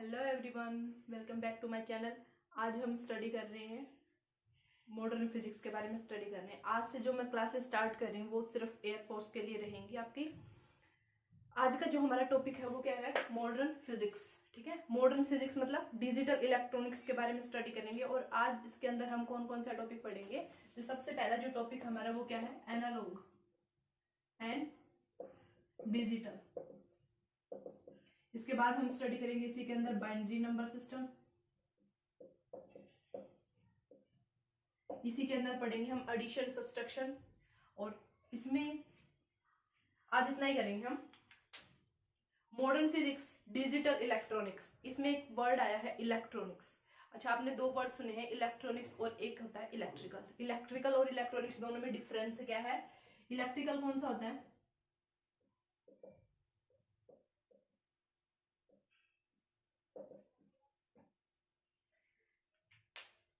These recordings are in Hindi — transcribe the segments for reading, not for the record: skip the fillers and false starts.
Hello everyone, welcome back to my channel. आज हम स्टडी कर रहे हैं मॉडर्न फिजिक्स के बारे में स्टडी कर रहे हैं। आज से जो मैं क्लासेस स्टार्ट कर रही हूँ वो सिर्फ एयरफोर्स के लिए रहेंगी आपकी। आज का जो हमारा टॉपिक है वो क्या है? Modern physics. ठीक है, मॉडर्न फिजिक्स मतलब डिजिटल इलेक्ट्रॉनिक्स के बारे में स्टडी करेंगे। और आज इसके अंदर हम कौन कौन सा टॉपिक पढ़ेंगे? जो सबसे पहला जो टॉपिक हमारा वो क्या है? Analogue and digital. इसके बाद हम स्टडी करेंगे इसी के अंदर बाइनरी नंबर सिस्टम। इसी के अंदर पढ़ेंगे हम एडिशन सब्सट्रैक्शन। और इसमें आज इतना ही करेंगे हम। मॉडर्न फिजिक्स डिजिटल इलेक्ट्रॉनिक्स, इसमें एक वर्ड आया है इलेक्ट्रॉनिक्स। अच्छा, आपने दो वर्ड सुने हैं, इलेक्ट्रॉनिक्स और एक होता है इलेक्ट्रिकल। इलेक्ट्रिकल और इलेक्ट्रॉनिक्स दोनों में डिफरेंस क्या है? इलेक्ट्रिकल कौन सा होता है?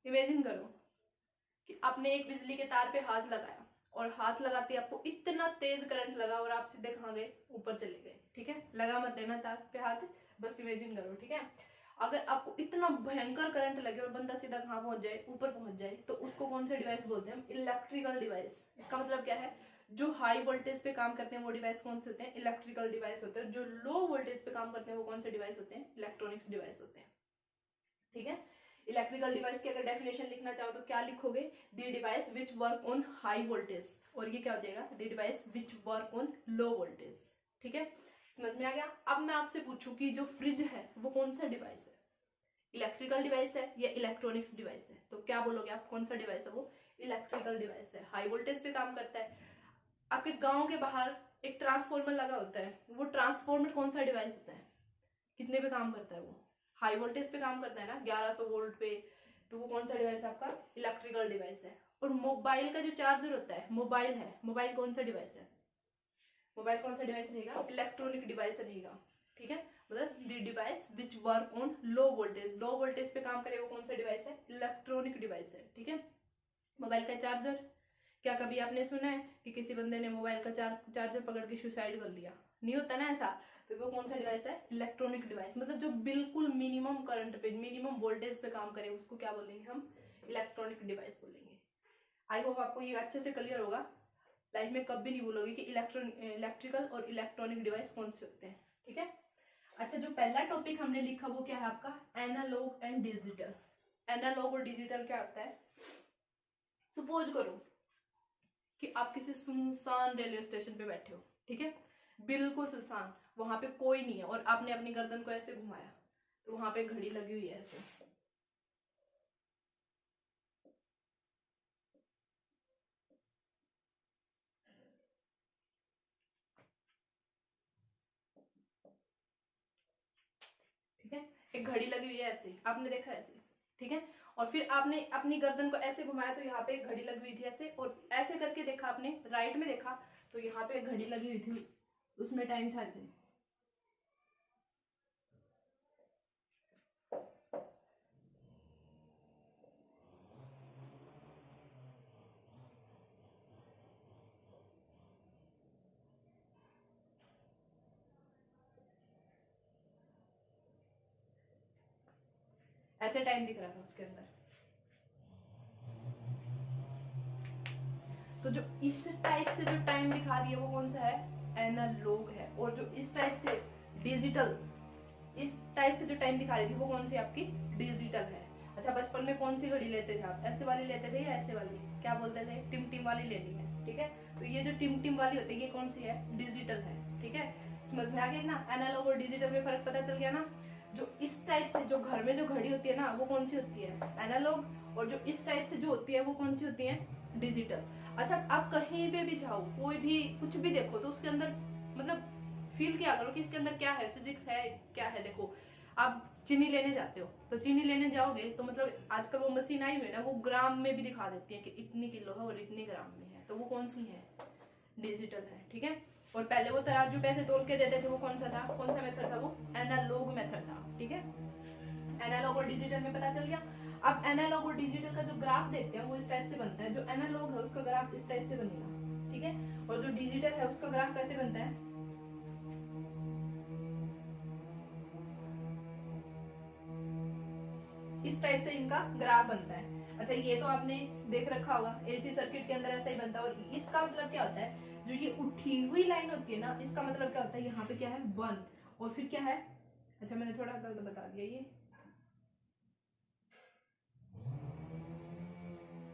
इमेजिन करो कि आपने एक बिजली के तार पे हाथ लगाया और हाथ लगाते आपको इतना तेज करंट लगा और आप सीधे कहाँ गए? ऊपर चले गए। ठीक है, लगा मत देना तार पे हाथ, बस इमेजिन करो। ठीक है, अगर आपको इतना भयंकर करंट लगे और बंदा सीधा कहाँ पहुंच जाए? ऊपर पहुंच जाए, तो उसको कौन सा डिवाइस बोलते हैं हम? Electrical device. इसका मतलब क्या है? जो हाई वोल्टेज पे काम करते हैं वो डिवाइस कौन से होते हैं? इलेक्ट्रिकल डिवाइस होते हैं। जो लो वोल्टेज पे काम करते हैं वो कौन से डिवाइस होते हैं? इलेक्ट्रॉनिक्स डिवाइस होते हैं। ठीक है, इलेक्ट्रिकल डिवाइस की अगर डेफिनेशन लिखना चाहो तो क्या लिखोगे? The device which work on high voltage. और ये क्या हो जाएगा? The device which work on low voltage. ठीक है, समझ में आ गया? अब मैं आपसे पूछूं कि जो फ्रिज है वो कौन सा डिवाइस है? इलेक्ट्रिकल डिवाइस है या इलेक्ट्रॉनिक्स डिवाइस है? तो क्या बोलोगे आप? कौन सा डिवाइस है वो? इलेक्ट्रिकल डिवाइस है, हाई वोल्टेज पे काम करता है। आपके गांव के बाहर एक ट्रांसफॉर्मर लगा होता है, वो ट्रांसफॉर्मर कौन सा डिवाइस होता है? कितने पे काम करता है वो? हाई वोल्टेज पे काम करता है ना, 1100 वोल्ट पे। तो वो कौन सा डिवाइस है आपका? इलेक्ट्रिकल डिवाइस है। और मोबाइल का जो चार्जर होता है, मोबाइल है, मोबाइल कौन सा डिवाइस है? मोबाइल कौन सा डिवाइस रहेगा? इलेक्ट्रॉनिक डिवाइस रहेगा। ठीक है, मतलब the device which work on low voltage, low voltage पे काम करे वो कौन सा डिवाइस है? इलेक्ट्रॉनिक डिवाइस है। ठीक है, मोबाइल का चार्जर। क्या कभी आपने सुना है कि किसी बंदे ने मोबाइल का चार्जर पकड़ के सुसाइड कर लिया? नहीं होता ना ऐसा। तो वो कौन सा डिवाइस है? Electronic device. मतलब जो बिल्कुल मिनिमम करंट पे, मिनिमम वोल्टेज पे काम करे उसको क्या बोलेंगे हम? इलेक्ट्रॉनिक डिवाइस बोलेंगे। आई होप आपको ये अच्छे से क्लियर होगा। लाइफ में कभी नहीं भूलोगे कि इलेक्ट्रिकल और इलेक्ट्रॉनिक डिवाइस कौन से होते हैं। ठीक है, अच्छा, जो पहला टॉपिक हमने लिखा वो क्या है आपका? एनालॉग एंड डिजिटल। एनालॉग और डिजिटल क्या होता है? सपोज करो कि आप किसी सुनसान रेलवे स्टेशन पे बैठे हो। ठीक है, बिल्कुल सुनसान, वहां पे कोई नहीं है और आपने अपनी गर्दन को ऐसे घुमाया तो वहां पे घड़ी लगी हुई है ऐसे। ठीक है, एक घड़ी लगी हुई है ऐसे, आपने देखा ऐसे। ठीक है, और फिर आपने अपनी गर्दन को ऐसे घुमाया तो यहाँ पे एक घड़ी लगी हुई थी ऐसे, और ऐसे करके देखा आपने, राइट में देखा तो यहाँ पे एक घड़ी लगी हुई थी, उसमें टाइम था ऐसे। ऐसे टाइम दिख रहा था उसके अंदर। तो जो इस टाइप से जो टाइम दिखा रही है वो कौन सा है? एनालॉग है। और जो इस टाइप से डिजिटल, इस टाइप से जो टाइम दिखा रही थी वो कौन सी आपकी? डिजिटल है। अच्छा, बचपन में कौन सी घड़ी लेते थे आप? ऐसे वाली लेते थे या ऐसे वाली? क्या बोलते थे? टिम टिम वाली लेनी है। ठीक है, तो ये जो टिम टिम वाली होती है ये कौन सी है? डिजिटल है। ठीक है, समझ में आ गया ना? एनालॉग और डिजिटल में फर्क पता चल गया ना? जो इस टाइप से जो घर में जो घड़ी होती है ना वो कौन सी होती है? एनालॉग। और जो इस टाइप से जो होती है वो कौन सी होती है? डिजिटल। अच्छा, आप कहीं पे भी जाओ, कोई भी कुछ भी देखो तो उसके अंदर मतलब फील किया करो कि इसके अंदर क्या है, फिजिक्स है क्या है। देखो, आप चीनी लेने जाते हो तो चीनी लेने जाओगे तो मतलब आजकल वो मशीन आई हुई है ना, वो ग्राम में भी दिखा देती है कि इतनी किलो है और इतनी ग्राम में है। तो वो कौन सी है? डिजिटल है। ठीक है, और पहले वो तराजू पैसे तोल के देते थे, वो कौन सा था? कौन सा मेथड था? वो एनालॉग मेथड था। ठीक है, एनालॉग और डिजिटल में पता चल गया। अब एनालॉग और डिजिटल का जो ग्राफ देखते हैं वो इस टाइप से बनता है। जो एनालॉग है उसका ग्राफ इस टाइप से बनेगा। ठीक है, और जो डिजिटल है उसका ग्राफ कैसे बनता है? इस टाइप से इनका ग्राफ बनता है। अच्छा ये तो आपने देख रखा होगा, एसी सर्किट के अंदर ऐसा ही बनता है। और इसका मतलब क्या होता है, जो ये उठी हुई लाइन होती है ना, इसका मतलब क्या होता है, यहाँ पे क्या है 1 और फिर क्या है, अच्छा मैंने थोड़ा गलत बता दिया, ये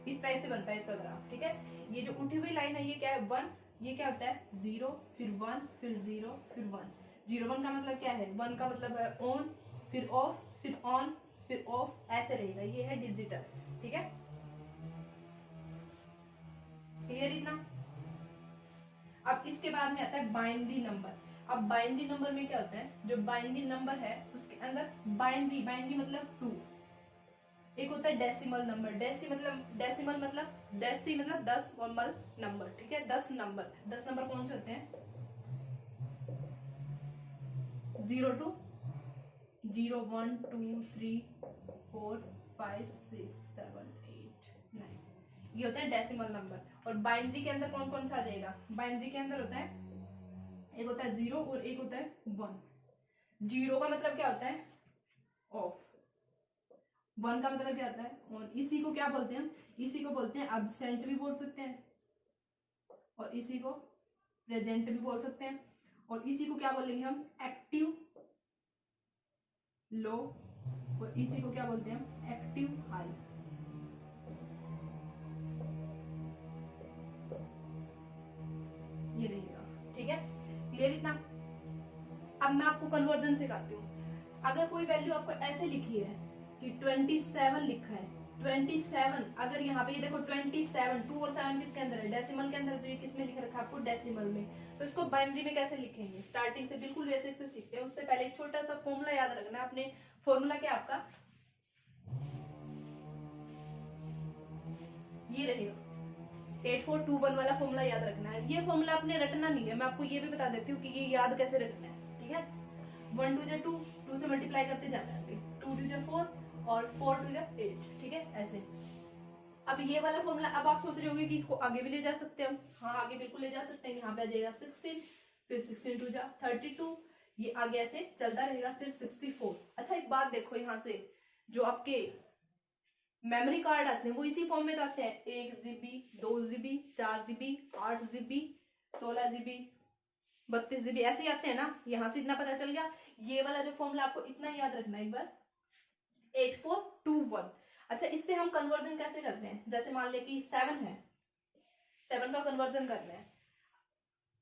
इस टाइप से बनता है इसका ग्राफ, ठीक है। ये जो उठी हुई लाइन है ये क्या है 1, ये क्या होता है 0 फिर 1 फिर 0 फिर 1। 0 1 का मतलब क्या है, 1 का मतलब है ऑन फिर ऑफ फिर ऑन फिर ऑफ, ऐसे रहेगा। ये है डिजिटल, ठीक है, क्लियर इतना। अब इसके बाद में आता है बाइनरी नंबर। अब बाइनरी नंबर में क्या होता है, जो बाइनरी नंबर है उसके अंदर बाइनरी, बाइनरी मतलब 2, एक होता है डेसिमल नंबर। डेसिमल मतलब 10 नंबर, ठीक है। 10 नंबर, 10 नंबर कौन से होते हैं, 0 to 0 1 2 3 4 5 6 7 8 9, ये होता है डेसिमल नंबर। और बाइनरी के अंदर कौन कौन सा आ जाएगा, बाइनरी के अंदर होता है, एक होता है 0 और एक होता है 1। 0 का मतलब क्या होता है ऑफ, 1 का मतलब क्या होता है ऑन। इसी को क्या बोलते हैं हम, इसी को बोलते हैं एब्सेंट भी बोल सकते हैं, और इसी को प्रेजेंट भी बोल सकते हैं, और इसी को क्या बोलेंगे हम एक्टिव लो, और इसी को क्या बोलते हैं हम एक्टिव हाई। ये रहेगा, ठीक है, क्लियर इतना। अब मैं आपको कन्वर्जन सिखाती हूँ। अगर कोई वैल्यू आपको ऐसे लिखी है कि 27 लिखा है, 27, अगर यहाँ पे ये देखो 27, 2 और 7 किसके अंदर है, डेसिमल के अंदर, तो ये किसमें लिख रखा है आपको डेसिमल में। तो इसको बाइनरी में कैसे लिखेंगे, स्टार्टिंग से बिल्कुल बेसिक से सीखते हैं। उससे पहले एक छोटा सा फॉर्मूला याद रखना। अपने फॉर्मूला क्या आपका ये रहेगा, 8421 वाला फॉर्मूला याद रखना है। ये फॉर्मूला आपने रटना नहीं है, मैं आपको ये भी बता देती हूँ कि ये याद कैसे रखना है, ठीक है। 1 2 2, 2 से मल्टीप्लाई करते जाना है, 2 2 4 और 4 2 8, ठीक है, ऐसे। अब ये वाला फॉर्मूला, अब आप सोच रहे होंगे कि इसको आगे भी ले जा सकते हैं हम। हाँ आगे बिल्कुल ले जा सकते हैं। यहाँ पे आ जाएगा 16, फिर 16 2 32, ये आगे ऐसे चलता रहेगा, फिर 64। अच्छा एक बात देखो, यहाँ से जो आपके मेमोरी कार्ड आते हैं वो इसी फॉर्म में तो आते हैं, 1 GB 2 GB 4 GB 8 GB 16 GB 32 GB, ऐसे ही आते हैं ना। यहाँ से इतना पता चल गया। ये वाला जो फॉर्मूला आपको इतना याद रखना है एक बार, 8421। अच्छा इससे हम कन्वर्जन कैसे करते हैं, जैसे मान ले कि 7 है, 7 का कन्वर्जन करना है,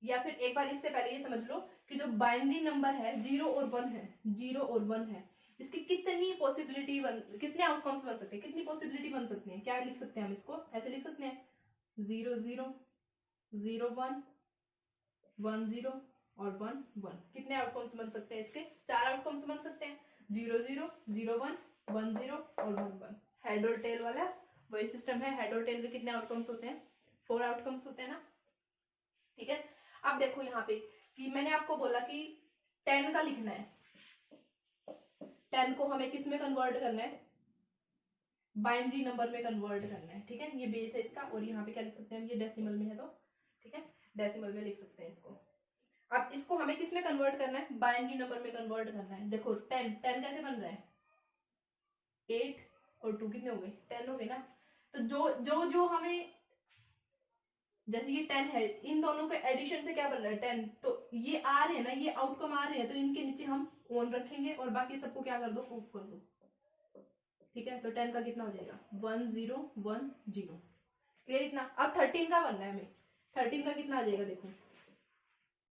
या फिर एक बार इससे पहले ये समझ लो कि जो बाइनरी नंबर है 0 और 1 है, 0 और 1 है, इसकी कितनी पॉसिबिलिटी कितने आउटकम्स बन सकते हैं, कितनी पॉसिबिलिटी बन सकती है, क्या लिख सकते हैं हम इसको, ऐसे लिख सकते हैं 0 0 0 1 1 0 और 1 1। कितने आउटकम्स बन सकते हैं इसके, 4 आउटकम्स बन सकते हैं, 0 0 0 1 1 0 और 1 1। हेड और टेल वाला वही सिस्टम है। हेड और टेल के कितने आउटकम्स होते हैं, 4 आउटकम्स होते हैं ना, ठीक है। अब देखो यहाँ पे कि मैंने आपको बोला कि 10 का लिखना है, 10 को हमें किस में कन्वर्ट करना है, बाइनरी नंबर में कन्वर्ट करना है, ठीक है। ये बेस है इसका, और यहाँ पे क्या लिख सकते हैं हम, ये डेसिमल में है तो, ठीक है, डेसिमल में लिख सकते हैं इसको। अब इसको हमें किस में कन्वर्ट करना है, बाइनरी नंबर में कन्वर्ट करना है। देखो 10 10 कैसे बन रहा है, 8 और 2 कितने हो गए, 10 हो गए ना। तो जो जो जो हमें, जैसे ये 10 है, इन दोनों के एडिशन से क्या बन रहा है 10, तो ये आ रहे हैं ना, ये आउटकम आ रहे हैं, तो इनके नीचे हम ऑन रखेंगे और बाकी सबको क्या कर दो, ऑफ कर दो, ठीक है। तो 10 का कितना हो जाएगा 1 0 1 0, क्लियर इतना। अब 13 का बनना है हमें, 13 का कितना आ जाएगा, देखो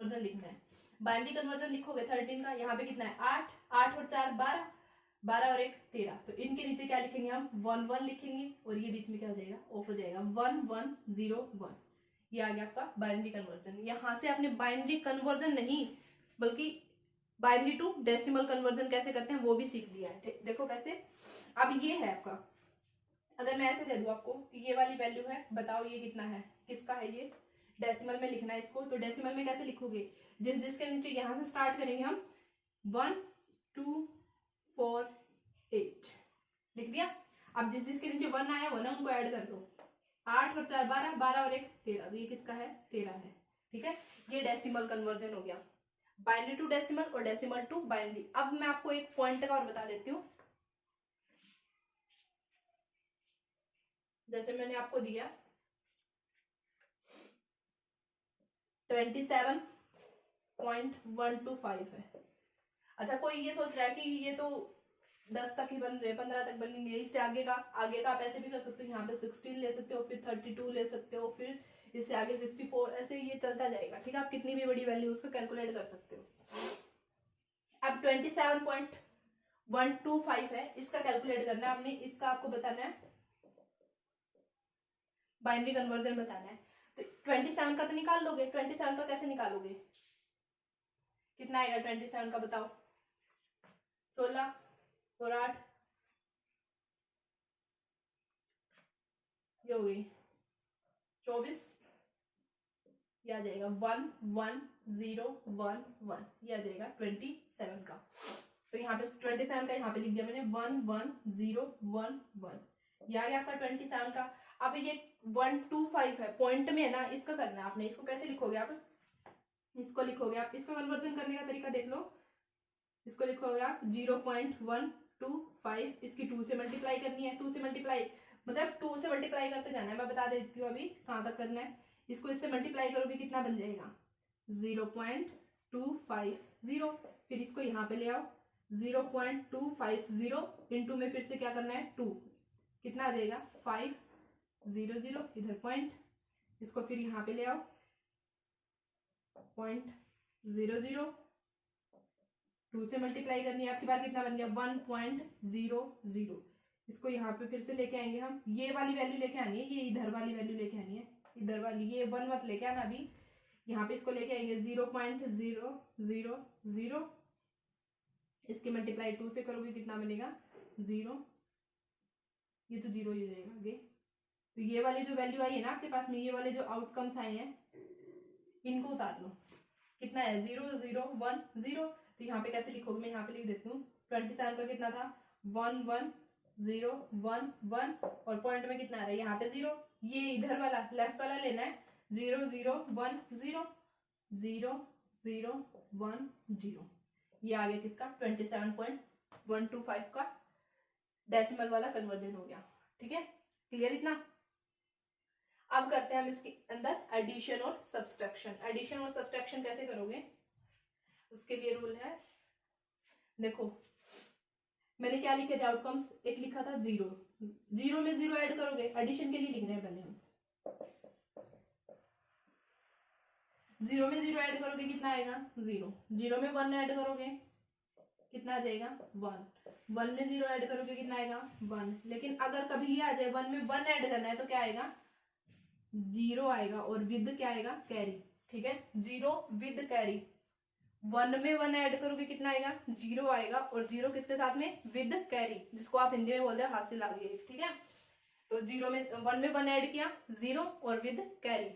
कन्वर्जन लिखना है, बाइनरी कन्वर्जन लिखोगे 13 का, यहाँ पे कितना है 8 8 और 4 12, 12 और 1 13, तो इनके नीचे क्या लिखेंगे हम 1 1 लिखेंगे, और ये बीच में क्या हो जाएगा, ऑफ हो जाएगा, 1 1 0 1। ये आ गया आपका बाइनरी कन्वर्जन। यहाँ से आपने बाइनरी कन्वर्जन नहीं बल्कि बाइनरी टू डेसिमल कन्वर्जन कैसे करते हैं वो भी सीख लिया है। देखो कैसे। अब ये है आपका, अगर मैं ऐसे दे दूं आपको कि ये वाली वैल्यू है, बताओ ये कितना है, किसका है, ये डेसिमल में लिखना है इसको, तो डेसिमल में कैसे लिखोगे, जिसके नीचे यहाँ से स्टार्ट करेंगे हम 1 2 4 8 लिख दिया। अब जिसके नीचे 1 आया वो ना उनको ऐड कर दो, 8 और 4 12, 12 और 1 13, तो ये किसका है 13 है, ठीक है। ये डेसिमल कन्वर्जन हो गया, बाइनरी टू डेसिमल और डेसिमल टू बाइनरी। अब मैं आपको एक पॉइंट का और बता देती हूँ, जैसे मैंने आपको दिया 27.125 है। अच्छा, कोई ये सोच रहा है कि ये तो 10 तक ही बन रहे, 15 तक बनेंगे, इससे आगे का आप ऐसे भी कर सकते हो, यहाँ पे 16 ले सकते हो, फिर 32 ले सकते हो, फिर इससे आगे 64, ऐसे ये चलता जाएगा। ठीक है, आप कितनी भी बड़ी वैल्यू उसको कैलकुलेट कर सकते हो। अब 27.125 है, इसका कैलकुलेट करना है आपने, इसका आपको बताना है बाइनरी कन्वर्जन बताना है। तो 27 का तो निकाल लोगे, 27 का कैसे निकालोगे, कितना आएगा 27 का बताओ। 16 और 8 ये हो गई 24, ये आ जाएगा 11011, ये आ जाएगा 27 का। तो यहाँ पे 27 का यहाँ पे लिख दिया मैंने 11011, ये आ गया आपका 27 का। अब ये 125 है, पॉइंट में है ना, इसका करना है आपने। इसको कैसे लिखोगे आप, इसको लिखोगे आप, इसको कन्वर्जन करने का तरीका देख लो। इसको लिखोगे आप 0.125, इसकी 2 से मल्टीप्लाई करनी है। 2 से मल्टीप्लाई मतलब 2 से मल्टीप्लाई करते जाना है, मैं बता देती हूँ अभी कहाँ तक करना है। इसको इससे मल्टीप्लाई करोगे कितना बन जाएगा 0.250, फिर इसको यहाँ पे ले आओ 0.250 इंटू में फिर से क्या करना है 2, कितना आ जाएगा 500, इधर पॉइंट, इसको फिर यहाँ पे ले आओ 0.00, 2 से मल्टीप्लाई करनी है, आपके पास कितना बन गया 1.00, इसको यहाँ पे फिर से लेके आएंगे हम, ये वाली वैल्यू लेके आनी है, ये इधर वाली वैल्यू लेके आनी है, इधर वाली, ये 1 मत लेके आना अभी, यहाँ पे इसको लेके आएंगे 0.000, इसकी मल्टीप्लाई 2 से करोगे कितना बनेगा 0, ये तो 0 ही हो जाएगा आगे। तो ये वाली जो वैल्यू आई है ना आपके पास में, ये वाले जो आउटकम्स आए हैं इनको उतार लो, कितना है 00110। तो यहाँ पे कैसे लिखोगे, मैं यहाँ पे लिख देती हूँ 27 का कितना था 11011, और पॉइंट में कितना आ रहा है यहाँ पे 0, ये इधर वाला लेफ्ट वाला लेना है 0010, ये आ गया किसका 27.125 का डेसिमल वाला कन्वर्जन हो गया। ठीक है, क्लियर इतना। अब करते हैं हम इसके अंदर एडिशन और सब्सट्रैक्शन। एडिशन और सब्सट्रैक्शन कैसे करोगे, उसके लिए रूल है, देखो मैंने क्या लिखे थे आउटकम्स, एक लिखा था 0, 0 में 0 ऐड करोगे, एडिशन के लिए लिख रहे हैं पहले हम, 0 में 0 ऐड करोगे कितना आएगा 0, 0 में 1 ऐड करोगे कितना आ जाएगा 1, 1 में 0 ऐड करोगे कितना आएगा 1, लेकिन अगर कभी ये आ जाए 1 में 1 ऐड करना है तो क्या आएगा 0 आएगा, और विद क्या आएगा कैरी। ठीक है, 0 विद कैरी, 1 में 1 ऐड करोगे कितना आएगा 0 आएगा, और 0 किसके साथ में विद कैरी, जिसको आप हिंदी में बोलते हैं हासिल आ गई। ठीक है, तो 0 में 1 में 1 ऐड किया 0 और विद कैरी,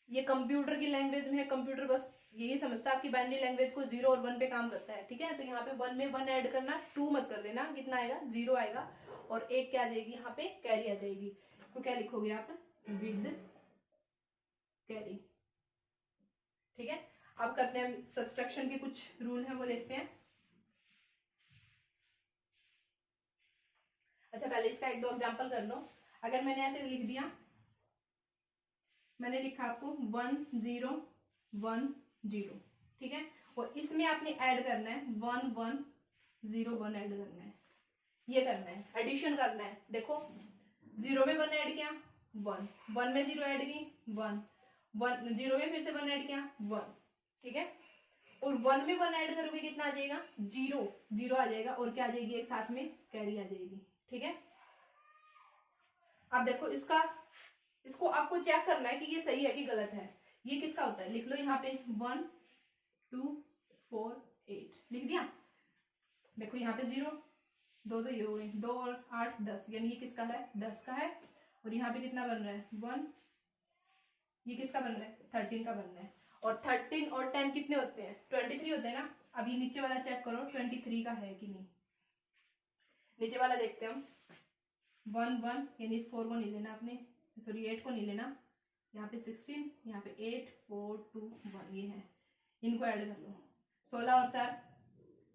ये कंप्यूटर की लैंग्वेज में है, कंप्यूटर बस यही समझता है आपकी बाइनरी लैंग्वेज को 0 और 1 पे काम करता है। ठीक है, तो यहाँ पे 1 में 1 ऐड करना, 2 मत कर देना, कितना आएगा 0 आएगा, और एक क्या आ जाएगी यहाँ पे कैरी आ जाएगी, तो क्या लिखोगे आप विद कैरी। ठीक है, अब करते हैं सब्सट्रैक्शन के कुछ रूल हैं वो देखते हैं। अच्छा, पहले इसका एक दो एग्जांपल कर लो। अगर मैंने ऐसे लिख दिया, मैंने लिखा आपको 1010, ठीक है, और इसमें आपने ऐड करना है 1101 ऐड करना है, ये करना है एडिशन करना है। देखो 0 में 1 ऐड किया 1, 1 में 0 ऐड की 1, 0 में फिर से 1 ऐड किया 1, ठीक है, और 1 में 1 ऐड करोगे कितना आ जाएगा 0, 0 आ जाएगा, और क्या आ जाएगी एक साथ में कैरी आ जाएगी। ठीक है, अब देखो इसको आपको चेक करना है कि ये सही है कि गलत है। ये किसका होता है, लिख लो यहाँ पे 1 2 4 8 लिख दिया। देखो यहाँ पे 0, 2 तो ये हो गए, 2 और 8 10, यानी ये किसका है 10 का है, और यहाँ पे कितना बन रहा है 1, ये किसका बन रहा है 13 का बन रहा है, और 13 और 10 कितने होते हैं 23 होते हैं ना। अब ये नीचे वाला चेक करो 23 का है कि नहीं, नीचे वाला देखते हैं हम। 1 1 यानी इस 4 को नहीं लेना आपने, सॉरी 8 को नहीं लेना, यहाँ पे 16, यहाँ पे 8 4 2 1 ये है, इनको ऐड कर लो, 16 और 4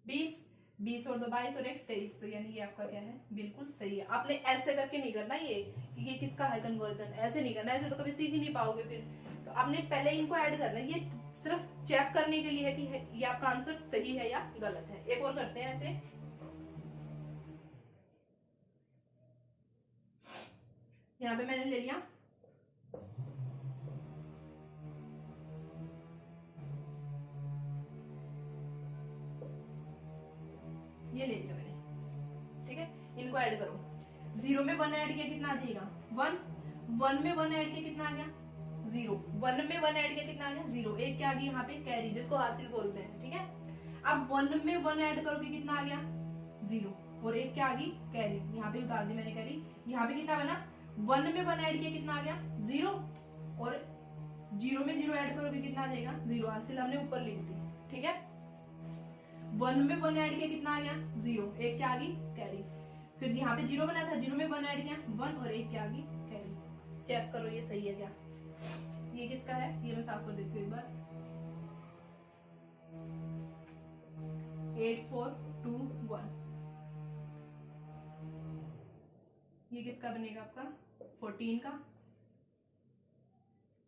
20, 20 और 2 22 और 1 23, तो यानी ये आपका क्या है, बिल्कुल सही है। आपने ऐसे करके नहीं करना, ये किसका है कन्वर्जन, ऐसे नहीं करना, ऐसे तो कभी सीख ही नहीं पाओगे फिर। तो आपने पहले इनको ऐड करना है, ये सिर्फ चेक करने के लिए है कि ये आपका आंसर सही है या गलत है। एक और करते हैं ऐसे, यहाँ पे मैंने ले लिया ये ले लिया मैंने, ठीक है। इनको ऐड करो, 0 में 1 ऐड किया कितना आ जाएगा 1, 1 में 1 ऐड किया कितना आ गया 0, 1 में 1 ऐड किया कितना आ गया 0, एक क्या आ गई यहाँ पे कैरी, जिसको हासिल बोलते हैं, ठीक है। अब 1 में 1 ऐड करोगे कितना आ गया 0, और एक क्या आ गई कैरी, यहाँ पे उतार दी मैंने कैरी। यहाँ पे कितना बना, 1 में 1 ऐड किया कितना आ गया 0, और 0 में 0 ऐड करोगे कितना आ जाएगा 0, हासिल हमने ऊपर लिख दी, ठीक है। 1 में 1 ऐड किया कितना आ गया 0, एक क्या आ गई कैरी। फिर यहाँ पे 0 बना था, 0 में 1 ऐड किया 1, और एक क्या आ गई कैरी। चेक करो ये सही है क्या, ये किसका है, ये मैं साफ कर देती हूँ एक बार। 8 4 2 1, ये किसका बनेगा आपका 14 का,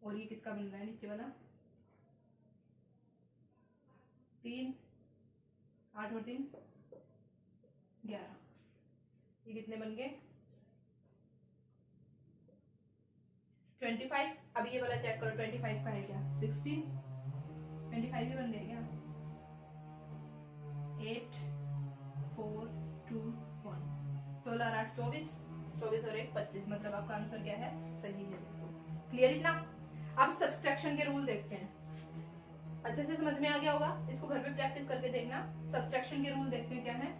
और ये किसका बन रहा है नीचे वाला 3, 8 और 3 11, ये कितने बन गए 25। अब ये वाला चेक करो 25 का है क्या 16, 25 ही बन गए क्या, 8 4 2 1, 16 और 8 24, 24 और 1 25, मतलब आपका आंसर क्या है सही है। क्लियर इतना। अब सब्सट्रैक्शन के रूल देखते हैं, अच्छे से समझ में आ गया होगा, इसको घर पे प्रैक्टिस करके देखना। सब्सट्रैक्शन के रूल देखते हैं क्या है।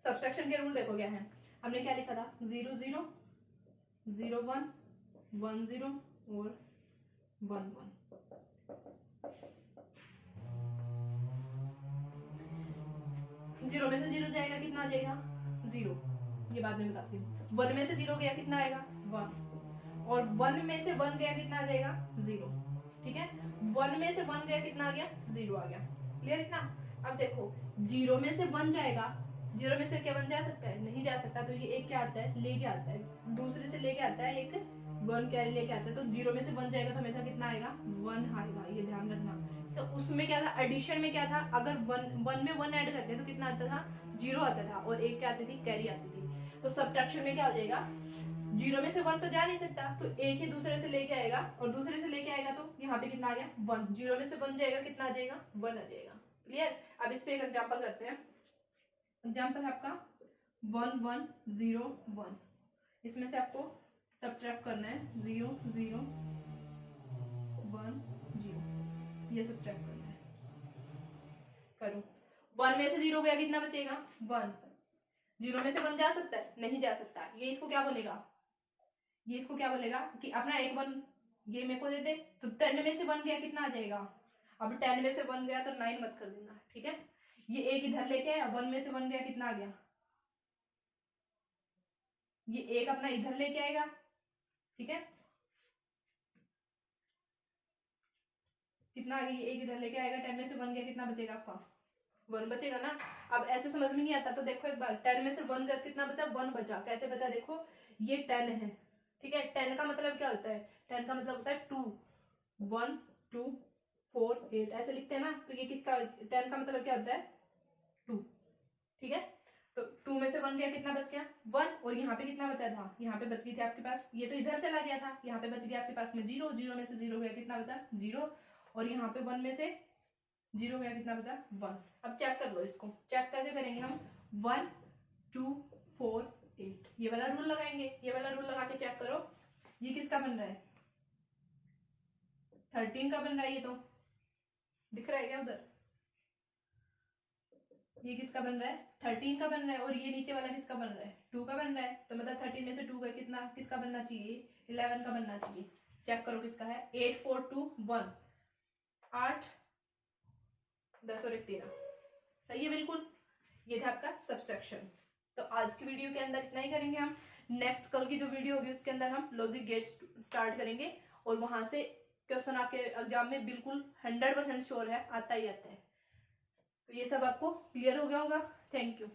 सब्सट्रैक्शन के रूल देखो क्या है, हमने क्या लिखा था 0 0 0 1 1 0 और 1 1। जीरो में से 0 जाएगा कितना आ जाएगा 0, ये बाद में बताती हूँ। 1 में से 0 गया कितना आएगा 1, और 1 में से 1 गया कितना आ जाएगा 0, ठीक है। 1 में से 1 गया कितना आ गया 0 आ गया। क्लियर इतना। अब देखो 0 में से 1 जाएगा, 0 में से क्या 1 जा सकता है, नहीं जा सकता, तो ये एक क्या आता है लेके आता है, दूसरे से लेके आता है, एक 1 कैरी लेके आता है, तो 0 में से 1 जाएगा तो हमेशा कितना आएगा 1 आएगा, ये ध्यान रखना। तो उसमें क्या था, एडिशन में क्या था, अगर 1 में 1 ऐड करते हैं तो कितना आता था 0 आता था, और एक क्या आती थी कैरी आती थी। तो सब्ट्रैक्शन में क्या हो जाएगा, 0 में से 1 तो जा नहीं सकता, तो एक ही दूसरे से लेके आएगा, और दूसरे से लेके आएगा तो यहाँ पे कितना आ गया 1, 0 में से 1 जाएगा कितना आ जाएगा 1 आ जाएगा। क्लियर। अब इस पे एक एग्जाम्पल करते हैं। एग्जाम्पल है आपका 1 1 0 1, इसमें से आपको सब्ट्रैक्ट करना है 0 0 1 0, ये सब्ट्रैक्ट करना है। करो, 1 में से 0 गया कितना बचेगा 1, 0 में से 1 जा सकता है, नहीं जा सकता, ये इसको क्या बोलेगा, ये इसको क्या बोलेगा कि अपना एक 1 ये मेरे को दे दे, तो 10 में से 1 गया कितना आ जाएगा, अब 10 में से 1 गया तो 9 मत कर देना, ठीक है। ये एक इधर लेके आया, 1 में से 1 गया कितना आ गया, ये एक अपना इधर लेके आएगा, ठीक है, कितना आ गया, एक इधर लेके आएगा, 10 में से 1 गया कितना बचेगा आपका 1 बचेगा ना। अब ऐसे समझ में नहीं आता तो देखो एक बार, 10 में से 1 गया कितना बचा 1 बचा, कैसे बचा देखो, ये 10 है, ठीक है। 10 का मतलब क्या होता है, 10 का मतलब होता है 2, 1 2 4 8 ऐसे लिखते हैं ना, तो ये किसका 10 का मतलब क्या होता है 2, ठीक है। तो 2 में से 1 गया कितना बच गया 1, और यहाँ पे कितना बचा था, यहाँ पे बच गई थी आपके पास, ये तो इधर चला गया था, यहाँ पे बच गया आपके पास में 0, 0 में से 0 गया कितना बचा 0, और यहाँ पे 1 में से 0 गया कितना बचा 1। अब चेक कर लो इसको, चेक कैसे करेंगे हम, 1 2 4 8, ये वाला रूल लगाएंगे, ये वाला रूल लगा के चेक करो, ये किसका बन रहा है 13 का बन रहा है, ये तो दिख रहा है क्या उधर, ये किसका बन रहा है 13 का बन रहा है, और ये नीचे वाला किसका बन रहा है 2 का बन रहा है, तो मतलब 13 में से 2 का कितना किसका बनना चाहिए 11 का बनना चाहिए। चेक करो किसका है 8 4 2 1, 8 10 और 1 13, सही है बिल्कुल। ये था आपका सब्सट्रैक्शन। तो आज की वीडियो के अंदर इतना ही करेंगे हम। नेक्स्ट कल की जो वीडियो होगी उसके अंदर हम लॉजिक गेट्स स्टार्ट करेंगे और वहां से क्वेश्चन आपके एग्जाम में बिल्कुल 100% श्योर है आता ही आता है। तो ये सब आपको क्लियर हो गया होगा। Thank you.